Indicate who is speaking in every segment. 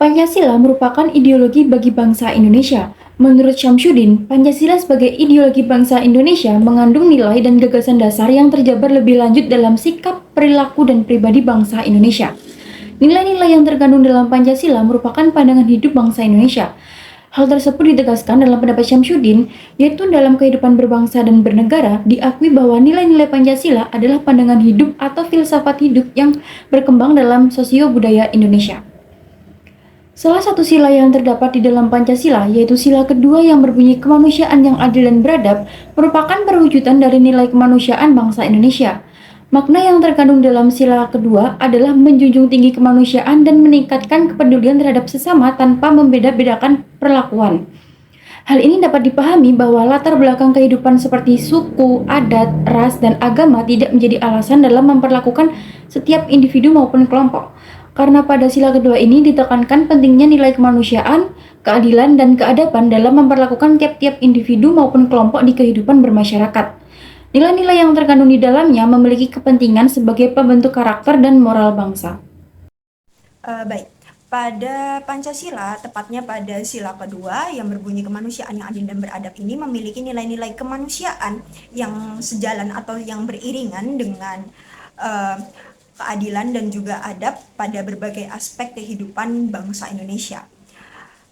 Speaker 1: Pancasila merupakan ideologi bagi bangsa Indonesia. Menurut Syamsuddin, Pancasila sebagai ideologi bangsa Indonesia mengandung nilai dan gagasan dasar yang terjabar lebih lanjut dalam sikap, perilaku, dan pribadi bangsa Indonesia. Nilai-nilai yang terkandung dalam Pancasila merupakan pandangan hidup bangsa Indonesia. Hal tersebut ditegaskan dalam pendapat Syamsuddin, yaitu dalam kehidupan berbangsa dan bernegara, diakui bahwa nilai-nilai Pancasila adalah pandangan hidup atau filsafat hidup yang berkembang dalam sosio-budaya Indonesia. Salah satu sila yang terdapat di dalam Pancasila, yaitu sila kedua yang berbunyi kemanusiaan yang adil dan beradab, merupakan perwujudan dari nilai kemanusiaan bangsa Indonesia. Makna yang terkandung dalam sila kedua adalah menjunjung tinggi kemanusiaan dan meningkatkan kepedulian terhadap sesama tanpa membeda-bedakan perlakuan. Hal ini dapat dipahami bahwa latar belakang kehidupan seperti suku, adat, ras, dan agama tidak menjadi alasan dalam memperlakukan setiap individu maupun kelompok. Karena pada sila kedua ini ditekankan pentingnya nilai kemanusiaan, keadilan, dan keadaban dalam memperlakukan tiap-tiap individu maupun kelompok di kehidupan bermasyarakat. Nilai-nilai yang terkandung di dalamnya memiliki kepentingan sebagai pembentuk karakter dan moral bangsa.
Speaker 2: Baik, pada Pancasila, tepatnya pada sila kedua yang berbunyi kemanusiaan yang adil dan beradab ini memiliki nilai-nilai kemanusiaan yang sejalan atau yang beriringan dengan keadilan dan juga adab pada berbagai aspek kehidupan bangsa Indonesia.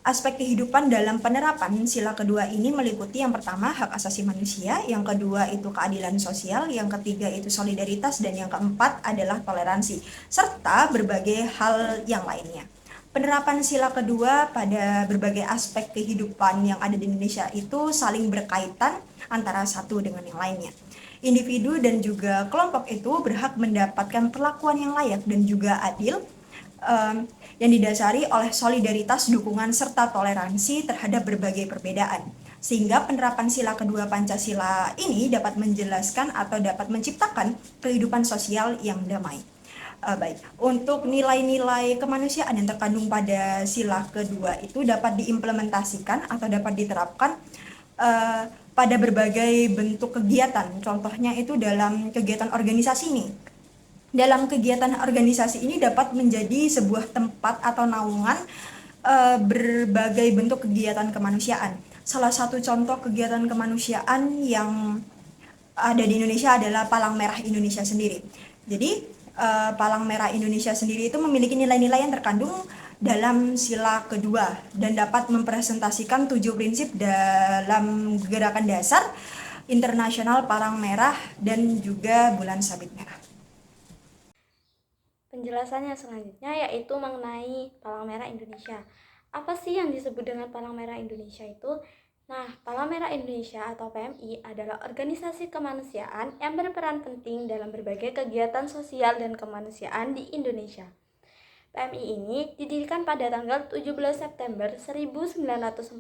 Speaker 2: Aspek kehidupan dalam penerapan sila kedua ini meliputi yang pertama hak asasi manusia, yang kedua itu keadilan sosial, yang ketiga itu solidaritas, dan yang keempat adalah toleransi, serta berbagai hal yang lainnya. Penerapan sila kedua pada berbagai aspek kehidupan yang ada di Indonesia itu saling berkaitan antara satu dengan yang lainnya. Individu dan juga kelompok itu berhak mendapatkan perlakuan yang layak dan juga adil, yang didasari oleh solidaritas, dukungan, serta toleransi terhadap berbagai perbedaan. Sehingga penerapan sila kedua Pancasila ini dapat menjelaskan atau dapat menciptakan kehidupan sosial yang damai. Baik, untuk nilai-nilai kemanusiaan yang terkandung pada sila kedua itu dapat diimplementasikan atau dapat diterapkan pada berbagai bentuk kegiatan. Contohnya itu dalam kegiatan organisasi nih. Dalam kegiatan organisasi ini dapat menjadi sebuah tempat atau naungan berbagai bentuk kegiatan kemanusiaan. Salah satu contoh kegiatan kemanusiaan yang ada di Indonesia adalah Palang Merah Indonesia sendiri. Jadi Palang Merah Indonesia sendiri itu memiliki nilai-nilai yang terkandung dalam sila kedua dan dapat mempresentasikan 7 prinsip dalam gerakan dasar internasional Palang Merah dan juga Bulan Sabit Merah.
Speaker 3: Penjelasannya selanjutnya yaitu mengenai Palang Merah Indonesia. Apa sih yang disebut dengan Palang Merah Indonesia itu? Nah, Palang Merah Indonesia atau PMI adalah organisasi kemanusiaan yang berperan penting dalam berbagai kegiatan sosial dan kemanusiaan di Indonesia. PMI ini didirikan pada tanggal 17 September 1945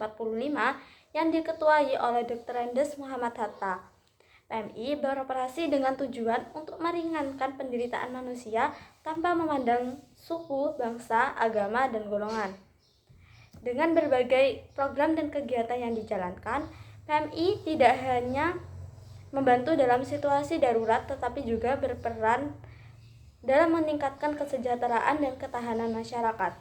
Speaker 3: yang diketuai oleh Dr. Andes Muhammad Hatta. PMI beroperasi dengan tujuan untuk meringankan penderitaan manusia tanpa memandang suku, bangsa, agama, dan golongan. Dengan berbagai program dan kegiatan yang dijalankan, PMI tidak hanya membantu dalam situasi darurat tetapi juga berperan dalam meningkatkan kesejahteraan dan ketahanan masyarakat.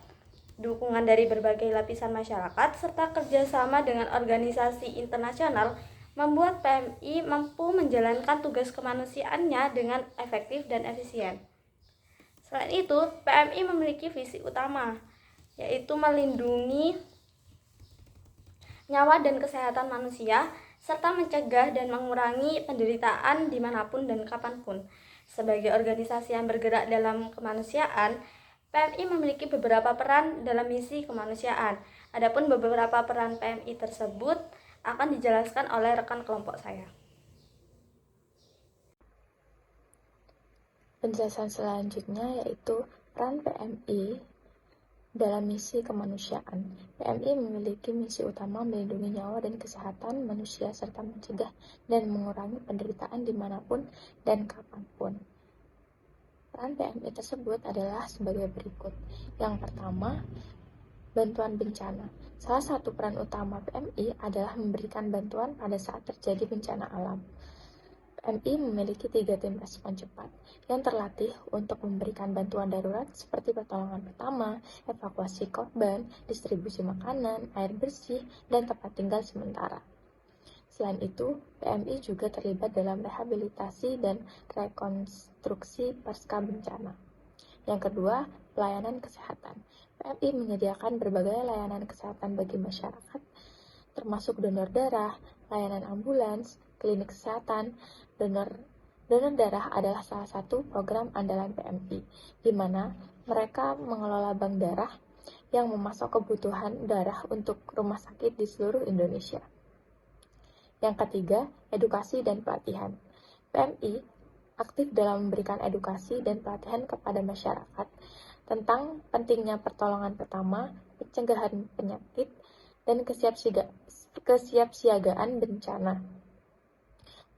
Speaker 3: Dukungan dari berbagai lapisan masyarakat serta kerjasama dengan organisasi internasional membuat PMI mampu menjalankan tugas kemanusiaannya dengan efektif dan efisien. Selain itu, PMI memiliki visi utama, yaitu melindungi nyawa dan kesehatan manusia, serta mencegah dan mengurangi penderitaan dimanapun dan kapanpun. Sebagai organisasi yang bergerak dalam kemanusiaan, PMI memiliki beberapa peran dalam misi kemanusiaan. Adapun beberapa peran PMI tersebut akan dijelaskan oleh rekan kelompok saya.
Speaker 4: Penjelasan selanjutnya yaitu peran PMI dalam misi kemanusiaan. PMI memiliki misi utama melindungi nyawa dan kesehatan manusia serta mencegah dan mengurangi penderitaan dimanapun dan kapanpun. Peran PMI tersebut adalah sebagai berikut. Yang pertama, bantuan bencana. Salah satu peran utama PMI adalah memberikan bantuan pada saat terjadi bencana alam. PMI memiliki 3 tim respon cepat yang terlatih untuk memberikan bantuan darurat seperti pertolongan pertama, evakuasi korban, distribusi makanan, air bersih, dan tempat tinggal sementara. Selain itu, PMI juga terlibat dalam rehabilitasi dan rekonstruksi pasca bencana. Yang kedua, pelayanan kesehatan. PMI menyediakan berbagai layanan kesehatan bagi masyarakat, termasuk donor darah, layanan ambulans, klinik kesehatan. Donor darah adalah salah satu program andalan PMI, di mana mereka mengelola bank darah yang memasok kebutuhan darah untuk rumah sakit di seluruh Indonesia. Yang ketiga, edukasi dan pelatihan. PMI aktif dalam memberikan edukasi dan pelatihan kepada masyarakat tentang pentingnya pertolongan pertama, pencegahan penyakit, dan kesiapsiagaan bencana.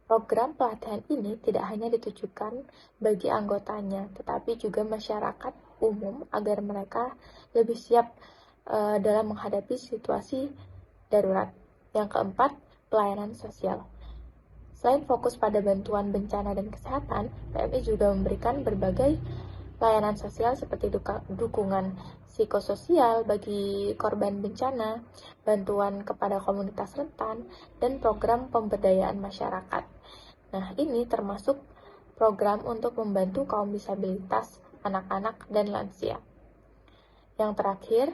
Speaker 4: Program pelatihan ini tidak hanya ditujukan bagi anggotanya, tetapi juga masyarakat umum agar mereka lebih siap dalam menghadapi situasi darurat. Yang keempat, pelayanan sosial. Selain fokus pada bantuan bencana dan kesehatan, PMI juga memberikan berbagai layanan sosial seperti dukungan psikososial bagi korban bencana, bantuan kepada komunitas rentan, dan program pemberdayaan masyarakat. Nah, ini termasuk program untuk membantu kaum disabilitas, anak-anak, dan lansia. Yang terakhir,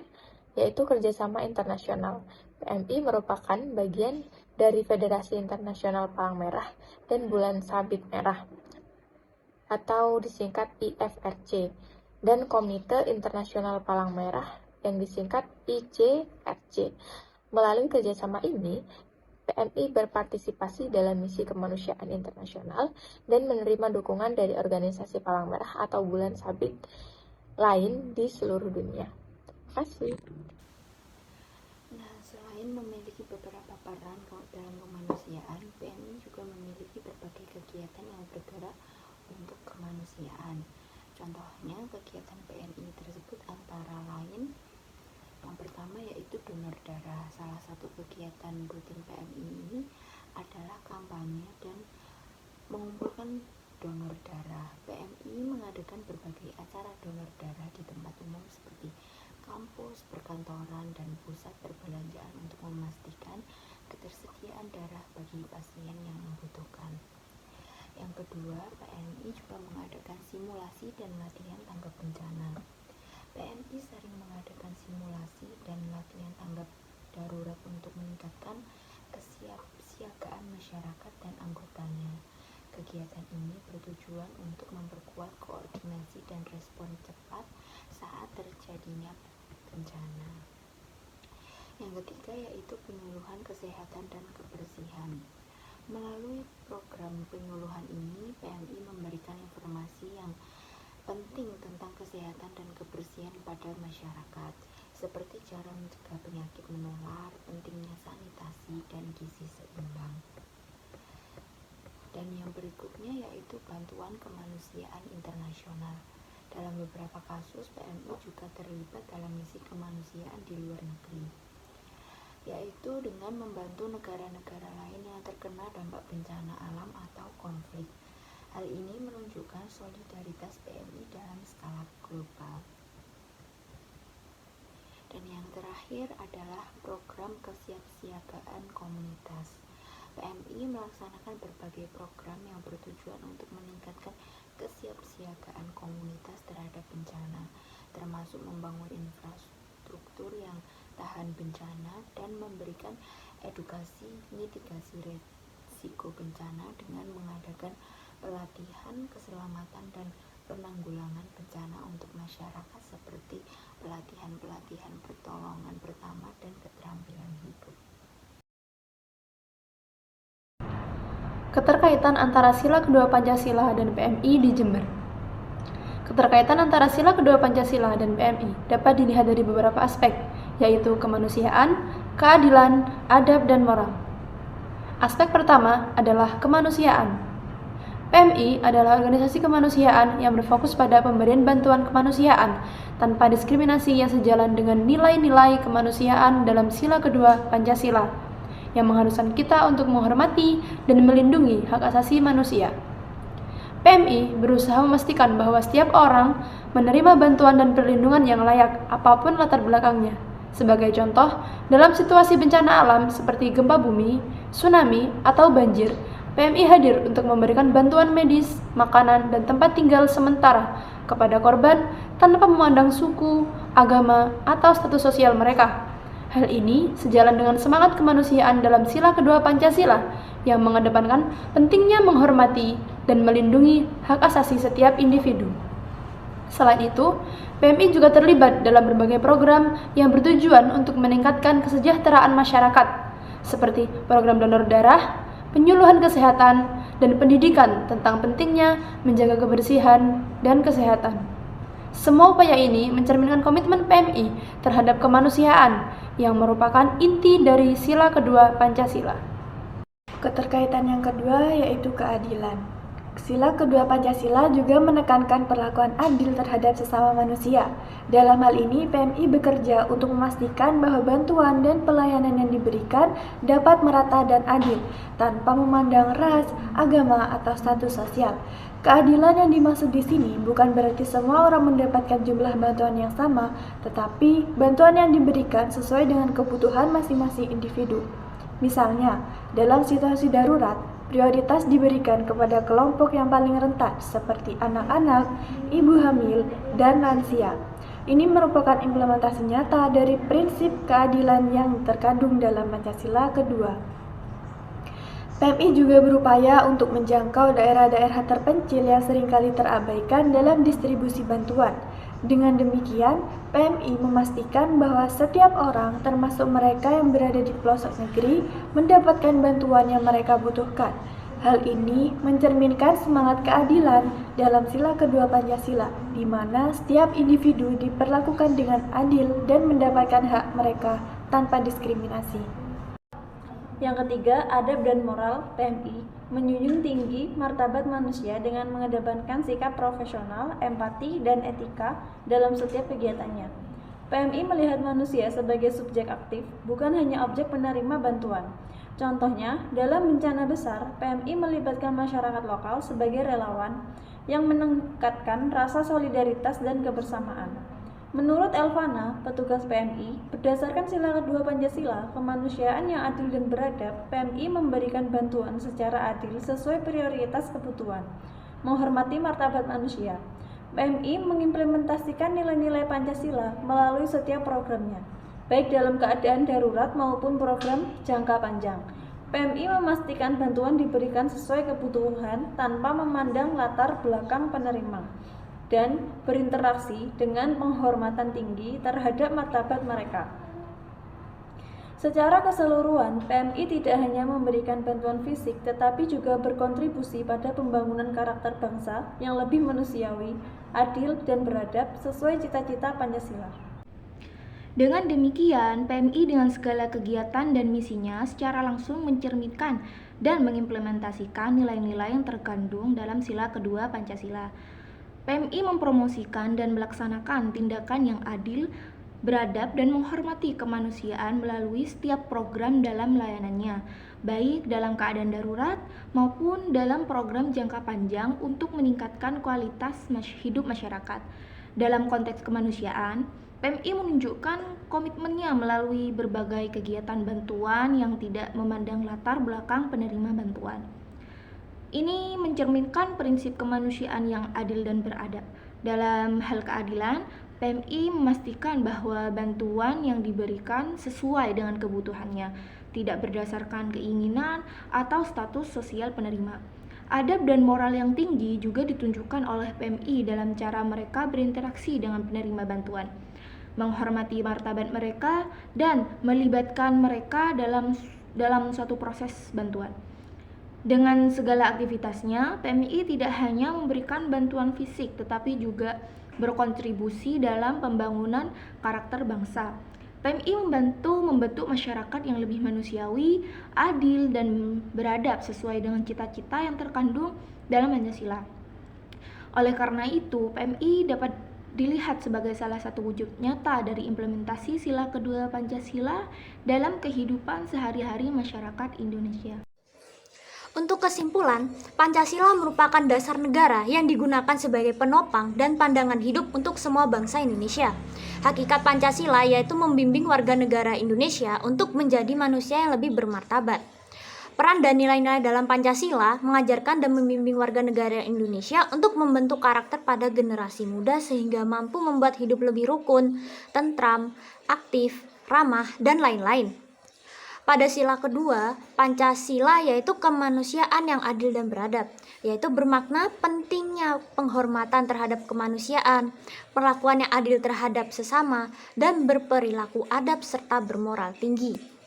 Speaker 4: yaitu kerjasama internasional. PMI merupakan bagian dari Federasi Internasional Palang Merah dan Bulan Sabit Merah, atau disingkat IFRC, dan Komite Internasional Palang Merah yang disingkat ICRC. Melalui kerjasama ini, PMI berpartisipasi dalam misi kemanusiaan internasional dan menerima dukungan dari organisasi Palang Merah atau Bulan Sabit lain di seluruh dunia. Terima kasih.
Speaker 5: Nah, selain memiliki beberapa peran dalam kemanusiaan, PMI juga memiliki berbagai kegiatan yang bergerak untuk kemanusiaan. Contohnya, kegiatan PMI tersebut antara lain yang pertama yaitu donor darah. Salah satu kegiatan rutin PMI ini adalah kampanye dan mengumpulkan donor darah. PMI mengadakan berbagai acara donor darah di tempat umum seperti kampus, perkantoran, dan pusat perbelanjaan untuk memastikan ketersediaan darah bagi pasien yang membutuhkan. Yang kedua, PMI juga mengadakan simulasi dan latihan tanggap bencana. PMI sering mengadakan simulasi dan latihan tanggap darurat untuk meningkatkan kesiapsiagaan masyarakat dan anggotanya. Kegiatan ini bertujuan untuk memperkuat koordinasi dan respon cepat saat terjadinya bencana. Yang ketiga yaitu penyuluhan kesehatan dan kebersihan. Melalui program penyuluhan ini, PMI memberikan informasi yang penting tentang kesehatan dan kebersihan pada masyarakat, seperti cara mencegah penyakit menular, pentingnya sanitasi, dan gizi seimbang. Dan yang berikutnya yaitu bantuan kemanusiaan internasional. Dalam beberapa kasus, PMI juga terlibat dalam misi kemanusiaan di luar negeri, yaitu dengan membantu negara-negara lain yang terkena dampak bencana alam atau konflik. Hal ini menunjukkan solidaritas PMI dalam skala global. Dan yang terakhir adalah program kesiapsiagaan komunitas. PMI melaksanakan berbagai program yang bertujuan untuk meningkatkan kesiapsiagaan komunitas terhadap bencana, termasuk membangun infrastruktur yang tahan bencana dan memberikan edukasi mitigasi risiko bencana dengan mengadakan pelatihan keselamatan dan penanggulangan bencana untuk masyarakat seperti pelatihan pertolongan pertama dan keterampilan hidup.
Speaker 1: Keterkaitan antara sila kedua Pancasila dan PMI di Jember. Keterkaitan antara sila kedua Pancasila dan PMI dapat dilihat dari beberapa aspek, yaitu kemanusiaan, keadilan, adab, dan moral. Aspek pertama adalah kemanusiaan. PMI adalah organisasi kemanusiaan yang berfokus pada pemberian bantuan kemanusiaan tanpa diskriminasi yang sejalan dengan nilai-nilai kemanusiaan dalam sila kedua Pancasila,
Speaker 6: yang mengharuskan kita untuk menghormati dan melindungi hak asasi manusia. PMI berusaha memastikan bahwa setiap orang menerima bantuan dan perlindungan yang layak apapun latar belakangnya. Sebagai contoh, dalam situasi bencana alam seperti gempa bumi, tsunami, atau banjir, PMI hadir untuk memberikan bantuan medis, makanan, dan tempat tinggal sementara kepada korban tanpa memandang suku, agama, atau status sosial mereka. Hal ini sejalan dengan semangat kemanusiaan dalam sila kedua Pancasila yang mengedepankan pentingnya menghormati dan melindungi hak asasi setiap individu. Selain itu, PMI juga terlibat dalam berbagai program yang bertujuan untuk meningkatkan kesejahteraan masyarakat, seperti program donor darah, penyuluhan kesehatan, dan pendidikan tentang pentingnya menjaga kebersihan dan kesehatan. Semua upaya ini mencerminkan komitmen PMI terhadap kemanusiaan yang merupakan inti dari sila kedua Pancasila.
Speaker 7: Keterkaitan yang kedua yaitu keadilan. Sila kedua Pancasila juga menekankan perlakuan adil terhadap sesama manusia. Dalam hal ini, PMI bekerja untuk memastikan bahwa bantuan dan pelayanan yang diberikan dapat merata dan adil, tanpa memandang ras, agama, atau status sosial. Keadilan yang dimaksud di sini bukan berarti semua orang mendapatkan jumlah bantuan yang sama, tetapi bantuan yang diberikan sesuai dengan kebutuhan masing-masing individu. Misalnya, dalam situasi darurat, prioritas diberikan kepada kelompok yang paling rentan seperti anak-anak, ibu hamil, dan lansia. Ini merupakan implementasi nyata dari prinsip keadilan yang terkandung dalam Pancasila kedua. PMI juga berupaya untuk menjangkau daerah-daerah terpencil yang seringkali terabaikan dalam distribusi bantuan. Dengan demikian, PMI memastikan bahwa setiap orang, termasuk mereka yang berada di pelosok negeri, mendapatkan bantuan yang mereka butuhkan. Hal ini mencerminkan semangat keadilan dalam sila kedua Pancasila, di mana setiap individu diperlakukan dengan adil dan mendapatkan hak mereka tanpa diskriminasi.
Speaker 6: Yang ketiga, adab dan moral PMI menjunjung tinggi martabat manusia dengan mengedepankan sikap profesional, empati, dan etika dalam setiap kegiatannya. PMI melihat manusia sebagai subjek aktif, bukan hanya objek penerima bantuan. Contohnya, dalam bencana besar, PMI melibatkan masyarakat lokal sebagai relawan yang meningkatkan rasa solidaritas dan kebersamaan. Menurut Elvana, petugas PMI, berdasarkan sila kedua Pancasila, kemanusiaan yang adil dan beradab, PMI memberikan bantuan secara adil sesuai prioritas kebutuhan, menghormati martabat manusia. PMI mengimplementasikan nilai-nilai Pancasila melalui setiap programnya, baik dalam keadaan darurat maupun program jangka panjang. PMI memastikan bantuan diberikan sesuai kebutuhan tanpa memandang latar belakang penerima, dan berinteraksi dengan penghormatan tinggi terhadap martabat mereka. Secara keseluruhan, PMI tidak hanya memberikan bantuan fisik, tetapi juga berkontribusi pada pembangunan karakter bangsa yang lebih manusiawi, adil, dan beradab sesuai cita-cita Pancasila.
Speaker 1: Dengan demikian, PMI dengan segala kegiatan dan misinya secara langsung mencerminkan dan mengimplementasikan nilai-nilai yang terkandung dalam sila kedua Pancasila. PMI mempromosikan dan melaksanakan tindakan yang adil, beradab, dan menghormati kemanusiaan melalui setiap program dalam layanannya, baik dalam keadaan darurat maupun dalam program jangka panjang untuk meningkatkan kualitas hidup masyarakat. Dalam konteks kemanusiaan, PMI menunjukkan komitmennya melalui berbagai kegiatan bantuan yang tidak memandang latar belakang penerima bantuan. Ini mencerminkan prinsip kemanusiaan yang adil dan beradab. Dalam hal keadilan, PMI memastikan bahwa bantuan yang diberikan sesuai dengan kebutuhannya, tidak berdasarkan keinginan atau status sosial penerima. Adab dan moral yang tinggi juga ditunjukkan oleh PMI dalam cara mereka berinteraksi dengan penerima bantuan, menghormati martabat mereka, dan melibatkan mereka dalam suatu proses bantuan. Dengan segala aktivitasnya, PMI tidak hanya memberikan bantuan fisik, tetapi juga berkontribusi dalam pembangunan karakter bangsa. PMI membentuk masyarakat yang lebih manusiawi, adil, dan beradab sesuai dengan cita-cita yang terkandung dalam Pancasila. Oleh karena itu, PMI dapat
Speaker 8: dilihat sebagai salah satu wujud nyata dari implementasi sila kedua Pancasila dalam kehidupan sehari-hari masyarakat Indonesia.
Speaker 9: Untuk kesimpulan, Pancasila merupakan dasar negara yang digunakan sebagai penopang dan pandangan hidup untuk semua bangsa Indonesia. Hakikat Pancasila yaitu membimbing warga negara Indonesia untuk menjadi manusia yang lebih bermartabat. Peran dan nilai-nilai dalam Pancasila mengajarkan dan membimbing warga negara Indonesia untuk membentuk karakter pada generasi muda sehingga mampu membuat hidup lebih rukun, tentram, aktif, ramah, dan lain-lain. Pada sila kedua, Pancasila yaitu kemanusiaan yang adil dan beradab, yaitu bermakna pentingnya penghormatan terhadap kemanusiaan, perlakuan yang adil terhadap sesama, dan berperilaku adab serta bermoral tinggi.